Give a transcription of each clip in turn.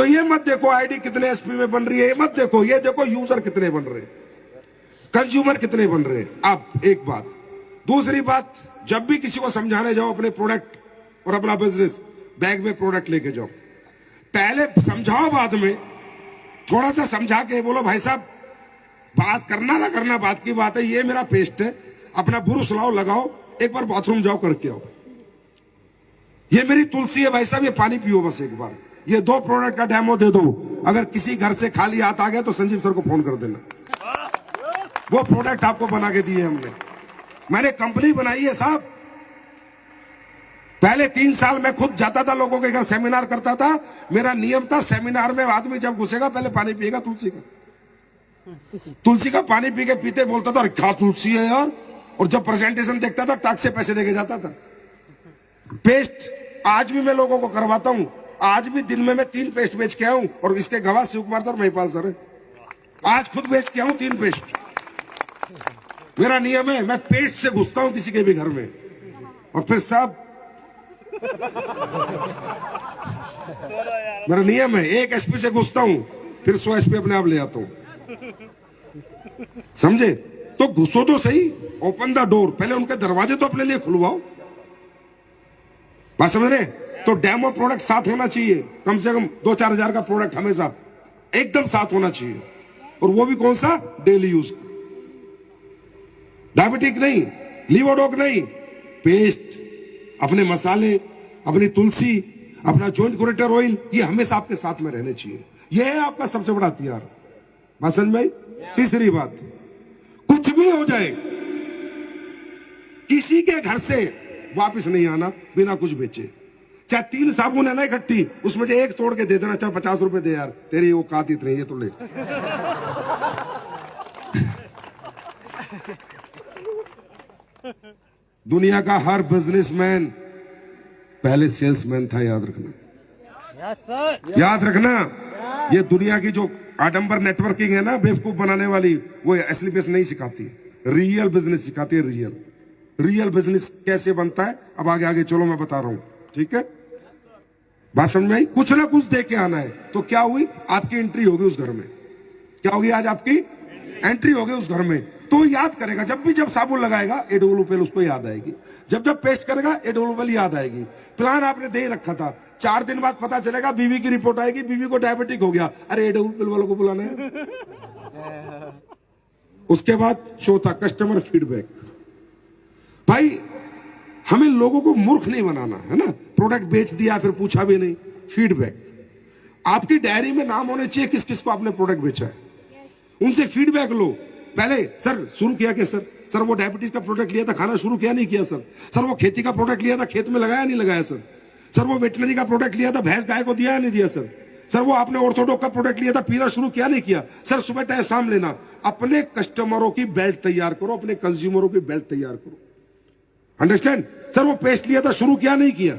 तो ये मत देखो आईडी कितने एसपी में बन रही है, ये मत देखो, ये देखो यूजर कितने बन रहे, कंज्यूमर कितने बन रहे। अब एक बात, दूसरी बात, जब भी किसी को समझाने जाओ अपने प्रोडक्ट और अपना बिजनेस, बैग में प्रोडक्ट लेके जाओ, पहले समझाओ, बाद में थोड़ा सा समझा के बोलो भाई साहब बात करना ना करना बात की बात है, ये मेरा पेस्ट है, अपना बुरुश लाओ लगाओ, एक बार बाथरूम जाओ करके आओ, ये मेरी तुलसी है भाई साहब, ये पानी पियो बस एक बार, ये 2 प्रोडक्ट का डेमो दे दो। अगर किसी घर से खाली हाथ आ गया तो संजीव सर को फोन कर देना, वो प्रोडक्ट आपको बना के दिए हमने, मैंने कंपनी बनाई है साहब। पहले 3 साल मैं खुद जाता था लोगों के घर, सेमिनार करता था, मेरा नियम था सेमिनार में आदमी जब घुसेगा पहले पानी पिएगा तुलसी का, तुलसी का पानी पी के पीते बोलता था अरे क्या तुलसी है यार, और जब प्रेजेंटेशन देखता था टैक्स से पैसे देके जाता था। पेस्ट आज भी मैं लोगों को करवाता हूं, आज भी दिन में मैं 3 पेस्ट बेच के आया हूं, और इसके गवाह शिव कुमार सर, महिपाल सर है, आज खुद बेच के आया हूं 3 पेस्ट। मेरा नियम है, मैं पेस्ट से घुसता हूं किसी के भी घर में, और फिर साहब मेरा नियम है, 1 एसपी से घुसता हूं, फिर 100 एसपी अपने आप ले आता हूं, समझे? तो घुसो तो सही, ओपन द डोर, पहले उनके दरवाजे तो अपने लिए खुलवाओ, बात समझ रहे? तो डेमो प्रोडक्ट साथ होना चाहिए, कम से कम 2-4 हजार का प्रोडक्ट हमेशा एकदम साथ होना चाहिए, और वो भी कौन सा? डेली यूज का, डायबिटिक नहीं, लीवोडोक नहीं, पेस्ट, अपने मसाले, अपनी तुलसी, अपना जॉइंट क्यूरेटर ऑयल, ये हमेशा आपके साथ में रहने चाहिए, ये है आपका सबसे बड़ा हथियार, बात समझ में? तीसरी बात, कुछ भी हो जाए किसी के घर से वापस नहीं आना बिना कुछ बेचे, चाहे 3 साबुन है ना इकट्ठी, उसमें से 1 तोड़ के दे देना, चाहे 50 रुपए दे यार, तेरी वो औकात इतनी है तो ले। दुनिया का हर बिजनेसमैन पहले सेल्समैन था, याद रखना, याद रखना। ये दुनिया की जो आडंबर नेटवर्किंग है ना, बेवकूफ बनाने वाली, वो असली बिजनेस नहीं सिखाती, रियल बिजनेस सिखाती है। रियल बिजनेस कैसे बनता है, अब आगे आगे चलो मैं बता रहा हूं, ठीक है? बात समझ में आई? कुछ ना कुछ दे के आना है। तो क्या हुई, आपकी एंट्री होगी उस घर में, क्या होगी, आज आपकी एंट्री होगी उस घर में, तो याद करेगा, जब साबुन लगाएगा एडोलुपेल उसको याद आएगी, जब पेस्ट करेगा एडोलुपेल याद आएगी। प्लान आपने दे रखा था, 4 दिन बाद पता चलेगा बीवी की रिपोर्ट आएगी, बीवी को डायबिटिक हो गया, अरे एडोलुपेल वालों को बुलाना है। उसके बाद चौथा, कस्टमर फीडबैक। भाई हमें लोगों को मूर्ख नहीं बनाना है ना, प्रोडक्ट बेच दिया फिर पूछा भी नहीं, फीडबैक। आपकी डायरी में नाम होने चाहिए किस किस को आपने प्रोडक्ट बेचा है, उनसे फीडबैक लो। पहले सर शुरू किया क्या सर वो डायबिटीज का प्रोडक्ट लिया था, खाना शुरू किया नहीं किया सर वो खेती का प्रोडक्ट लिया था, खेत में लगाया नहीं लगाया सर वो वेटनरी का प्रोडक्ट लिया था, भैंस गाय को दिया नहीं दिया सर वो आपने ऑर्थोडॉक्स का प्रोडक्ट लिया था, पीना शुरू किया नहीं किया सर, सुबह टाइम शाम लेना। अपने कस्टमरों की बेल्ट तैयार करो, अपने कंज्यूमरों की बेल्ट तैयार करो, अंडरस्टैंड? सर वो पेस्ट लिया था, शुरू किया नहीं किया।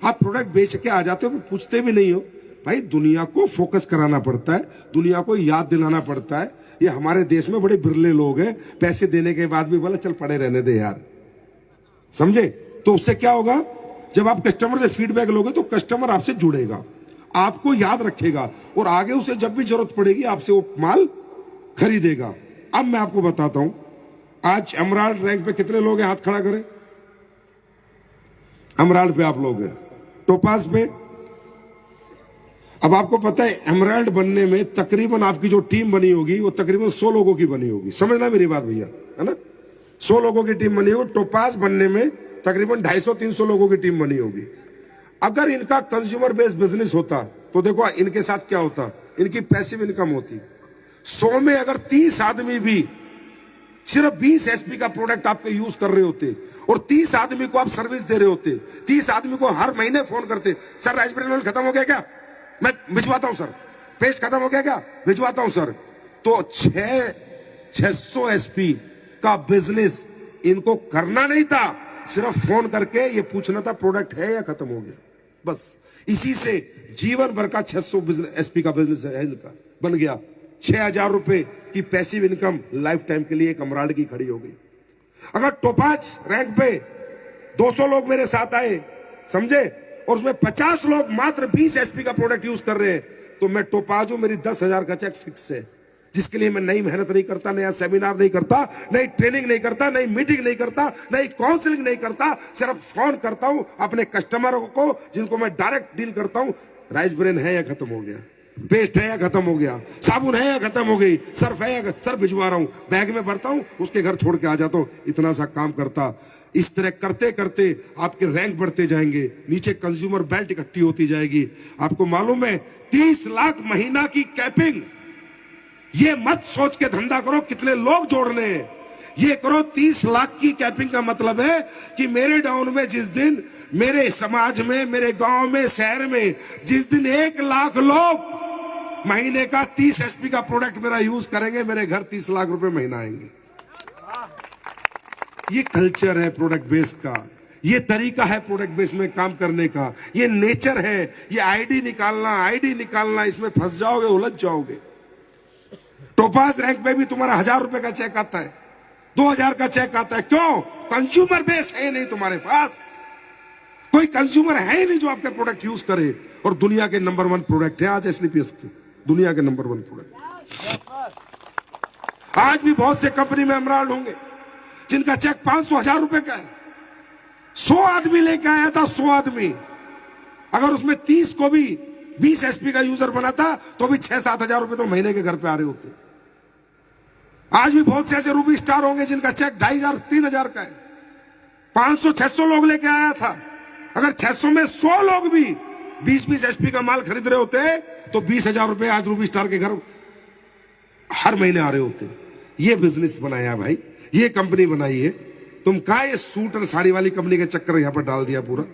आप प्रोडक्ट बेच के आ जाते हो, पूछते भी नहीं हो। भाई दुनिया को फोकस कराना पड़ता है, दुनिया को याद दिलाना पड़ता है। ये हमारे देश में बड़े बिरले लोग हैं, पैसे देने के बाद भी बोला चल पड़े रहने दे यार, समझे? तो उससे क्या होगा, जब आप कस्टमर से फीडबैक लोगे तो कस्टमर आपसे जुड़ेगा, आपको याद रखेगा, और आगे उसे जब भी जरूरत पड़ेगी आपसे वो माल खरीदेगा। अब मैं आपको बताता हूं, आज एमराल्ड रैंक पे कितने लोग हैं, हाथ खड़ा करें। एमराल्ड पे आप लोग हैं, टोपाज पे। अब आपको पता है एमराल्ड बनने में तकरीबन आपकी जो टीम बनी होगी वो तकरीबन 100 लोगों की बनी होगी, समझना मेरी बात भैया, है ना? 100 लोगों की टीम बनी होगी। टोपाज बनने में तकरीबन 250-300 लोगों की टीम बनी होगी। अगर इनका कंज्यूमर बेस्ड बिजनेस होता तो देखो इनके साथ क्या होता, इनकी पैसिव इनकम होती। 100 में अगर 30 आदमी भी सिर्फ 20 एसपी का प्रोडक्ट आपके यूज कर रहे होते और 30 आदमी को आप सर्विस दे रहे होते, 30 आदमी को हर महीने फोन करते, सर राइसब्रेन ऑयल खत्म हो गया क्या, मैं भिजवाता हूं सर, पेस्ट खत्म हो गया क्या, भिजवाता हूं सर, तो 600 एसपी का बिजनेस इनको करना नहीं था, सिर्फ फोन करके ये पूछना था प्रोडक्ट है या खत्म हो गया, बस। इसी से जीवन भर का 600 एसपी का बिजनेस है इनका बन गया। 6,000 रुपए की पैसिव इनकम लाइफ टाइम के लिए एक एमराल्ड की खड़ी हो गई। अगर टोपाज रैंक पे 200 लोग मेरे साथ आए, समझे, और उसमें 50 लोग मात्र 20 एसपी का प्रोडक्ट यूज कर रहे हैं, तो मैं टोपाज हूं, मेरी 10,000 का चेक फिक्स है, जिसके लिए मैं नई मेहनत नहीं करता, नया सेमिनार नहीं करता, नई ट्रेनिंग नहीं करता, नई मीटिंग नहीं करता, नई काउंसलिंग नहीं करता, सिर्फ फोन करता हूं अपने कस्टमरों को जिनको मैं डायरेक्ट डील करता हूं। राइस ब्रेन है या खत्म हो गया, पेस्ट है या खत्म हो गया, साबुन है या खत्म हो गई, सर्फ है या सर्फ भिजवा रहा हूं, बैग में भरता हूं, उसके घर छोड़ के आ जाता हूं। इतना सा काम करता। इस तरह करते करते आपके रैंक बढ़ते जाएंगे, नीचे कंज्यूमर बेल्ट इकट्ठी होती जाएगी। आपको मालूम है 30 लाख महीना की कैपिंग, ये मत सोच के धंधा करो कितने लोग जोड़ने हैं, ये करो 30 लाख की कैपिंग। का मतलब है कि मेरे डाउन में जिस दिन, मेरे समाज में, मेरे गांव में, शहर में जिस दिन 1 लाख लोग महीने का 30 एसपी का प्रोडक्ट मेरा यूज करेंगे, मेरे घर 30 लाख रुपए महीना आएंगे। ये कल्चर है प्रोडक्ट बेस का, ये तरीका है प्रोडक्ट बेस में काम करने का, ये नेचर है। ये आईडी निकालना, इसमें फंस जाओगे, उलझ जाओगे। टोपाज रैंक में भी तुम्हारा 1000 रुपए का चेक आता है, 2000 का चेक आता है। क्यों? कंज्यूमर बेस है नहीं तुम्हारे पास, कोई कंज्यूमर है ही नहीं जो आपके प्रोडक्ट यूज करे। और दुनिया के नंबर 1 प्रोडक्ट है आज एसलीपीएस के, दुनिया के नंबर 1 प्रोडक्ट। आज भी बहुत से कंपनी में एमराल्ड होंगे जिनका चेक 500-1000 रुपए का है। 100 आदमी लेके आया था, 100 आदमी, अगर उसमें 30 को भी 20 एसपी का यूजर बनाता तो भी 6-7 हजार रुपए तो महीने के घर पे आ रहे होते। आज भी बहुत से ऐसे रूबी स्टार होंगे जिनका चेक 2500-3000 का है, 500-600 लोग लेके आया था। अगर 600 में 100 लोग भी 20-20 एसपी का माल खरीद रहे होते तो 20,000 रुपए आज रूबी स्टार के घर हर महीने आ रहे होते। ये बिजनेस बनाया भाई, ये कंपनी बनाई है। तुम क्या ये सूट और साड़ी वाली कंपनी के चक्कर यहां पर डाल दिया पूरा।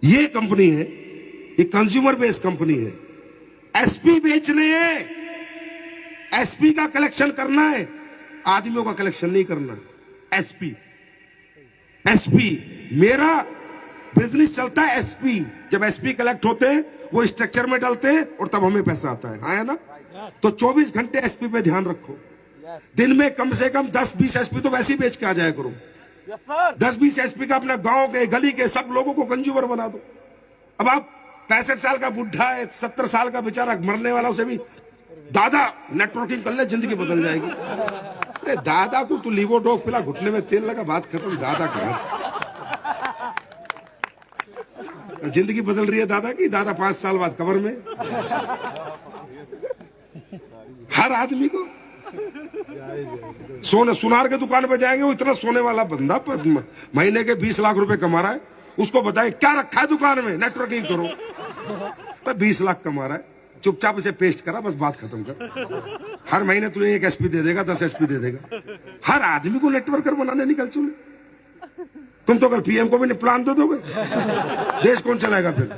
ये कंपनी है, ये कंज्यूमर बेस्ड कंपनी है। एसपी बेचने हैं, एसपी का कलेक्शन करना है, आदमियों का कलेक्शन नहीं करना। एसपी मेरा बिजनेस चलता है एसपी। जब एसपी कलेक्ट होते हैं वो स्ट्रक्चर में डालते हैं और तब हमें पैसा आता है, हाँ है ना। तो 24 घंटे एसपी पे ध्यान रखो। दिन में कम से कम 10-20 एसपी तो वैसे ही बेच के आ जाया करो। 10-20 एसपी का अपना गांव के, गली के सब लोगों को कंज्यूमर बना दो। अब आप 65 साल का बुढ़ा है, 70 साल का बेचारा मरने वाला, उसे भी दादा नेटवर्किंग कर ले, जिंदगी बदल जाएगी। अरे दादा को तू लीवोडोक पिला, घुटने में तेल लगा, बात खत्म। दादा कहां से जिंदगी बदल रही है दादा की। दादा 5 साल बाद कब्र में। हर आदमी को सोने सुनार के दुकान पे जाएंगे, वो इतना सोने वाला बंदा महीने के 20 लाख रुपए कमा रहा है, उसको बताए क्या रखा है दुकान में, नेटवर्किंग करो। तो 20 लाख कमा रहा है, चुपचाप इसे पेस्ट करा, बस बात खत्म कर। हर महीने तुझे 1 एसपी दे देगा, 10 एसपी दे देगा। हर आदमी को नेटवर्कर बनाने निकल चुके। तुम तो कल पीएम को भी प्लान दे दोगे, देश कौन चलाएगा फिर।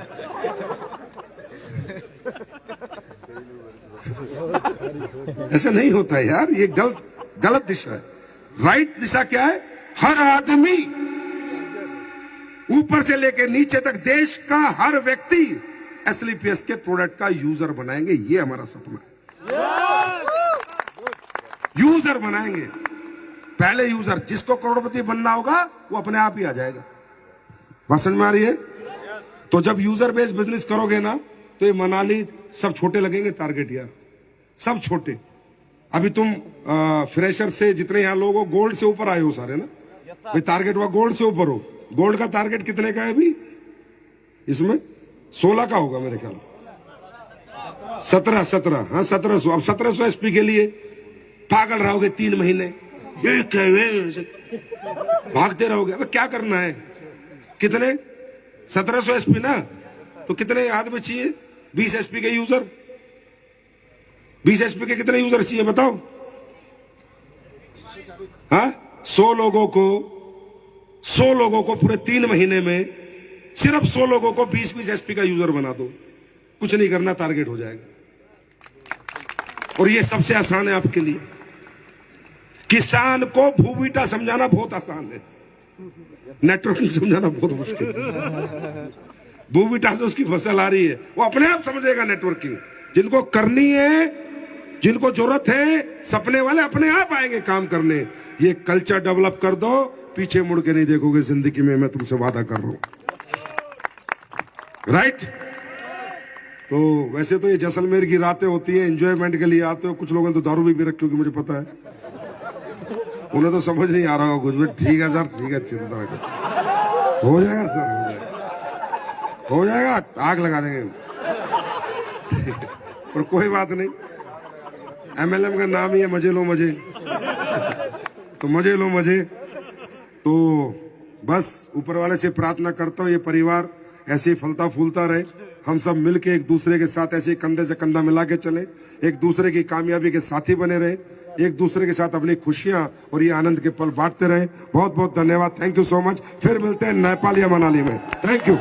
ऐसा नहीं होता है यार, ये गलत दिशा है। राइट दिशा क्या है? हर आदमी ऊपर से लेकर नीचे तक देश का हर व्यक्ति एसलीपीएस के प्रोडक्ट का यूजर बनाएंगे। ये हमारा सपना है। यूजर बनाएंगे। पहले यूजर, जिसको करोड़पति बनना होगा वो अपने आप ही आ जाएगा। बात समझ में आ रही है? तो जब यूजर बेस्ड बिजनेस करोगे ना, तो ये मनाली सब छोटे लगेंगे टारगेट यार, सब छोटे। अभी तुम फ्रेशर से जितने यहां लोग हो, गोल्ड से ऊपर आए हो सारे ना भाई। टारगेट हुआ गोल्ड से ऊपर हो। गोल्ड का टारगेट कितने का है अभी? इसमें 16 का होगा मेरे ख्याल। 17 हाँ 1700। अब 1700 एसपी के लिए पागल रहोगे 3 महीने, भागते रहोगे। अब क्या करना है? कितने 1700 एसपी ना, तो कितने आदमी चाहिए? 20 एसपी के यूजर। 20 एसपी के कितने यूजर चाहिए बताओ? हाँ 100 लोगों को पूरे 3 महीने में, सिर्फ 100 लोगों को 20-20 एसपी का यूजर बना दो। कुछ नहीं करना, टारगेट हो जाएगा। और ये सबसे आसान है आपके लिए। किसान को भूबीटा समझाना बहुत आसान है, नेटवर्किंग समझाना बहुत मुश्किल है। भूबीटा से उसकी फसल आ रही है, वो अपने आप समझेगा नेटवर्किंग। जिनको करनी है, जिनको जरूरत है, सपने वाले अपने आप आएंगे काम करने। ये कल्चर डेवलप कर दो, पीछे मुड़ के नहीं देखोगे जिंदगी में, मैं तुमसे वादा कर रहा हूं। राइट। तो वैसे तो ये जैसलमेर की रातें होती हैं, एंजॉयमेंट के लिए आते हो। कुछ लोगों ने तो दारू भी रखी होगी, मुझे पता है। उन्हें तो समझ नहीं आ रहा होगा कुछ भी। ठीक है सर, ठीक है, चिंता मत करो, हो जाएगा सर, हो जाएगा, आग लगा देंगे। पर कोई बात नहीं, एमएलएम का नाम ही है मजे लो मजे, तो मजे लो मजे। तो बस ऊपर वाले से प्रार्थना करता हूँ ये परिवार ऐसे ही फलता फूलता रहे, हम सब मिलके एक दूसरे के साथ ऐसे कंधे से कंधा मिला के चले, एक दूसरे की कामयाबी के साथी बने रहे, एक दूसरे के साथ अपनी खुशियां और ये आनंद के पल बांटते रहे। बहुत बहुत धन्यवाद, थैंक यू सो मच। फिर मिलते हैं नेपाल या मनाली में। Thank you.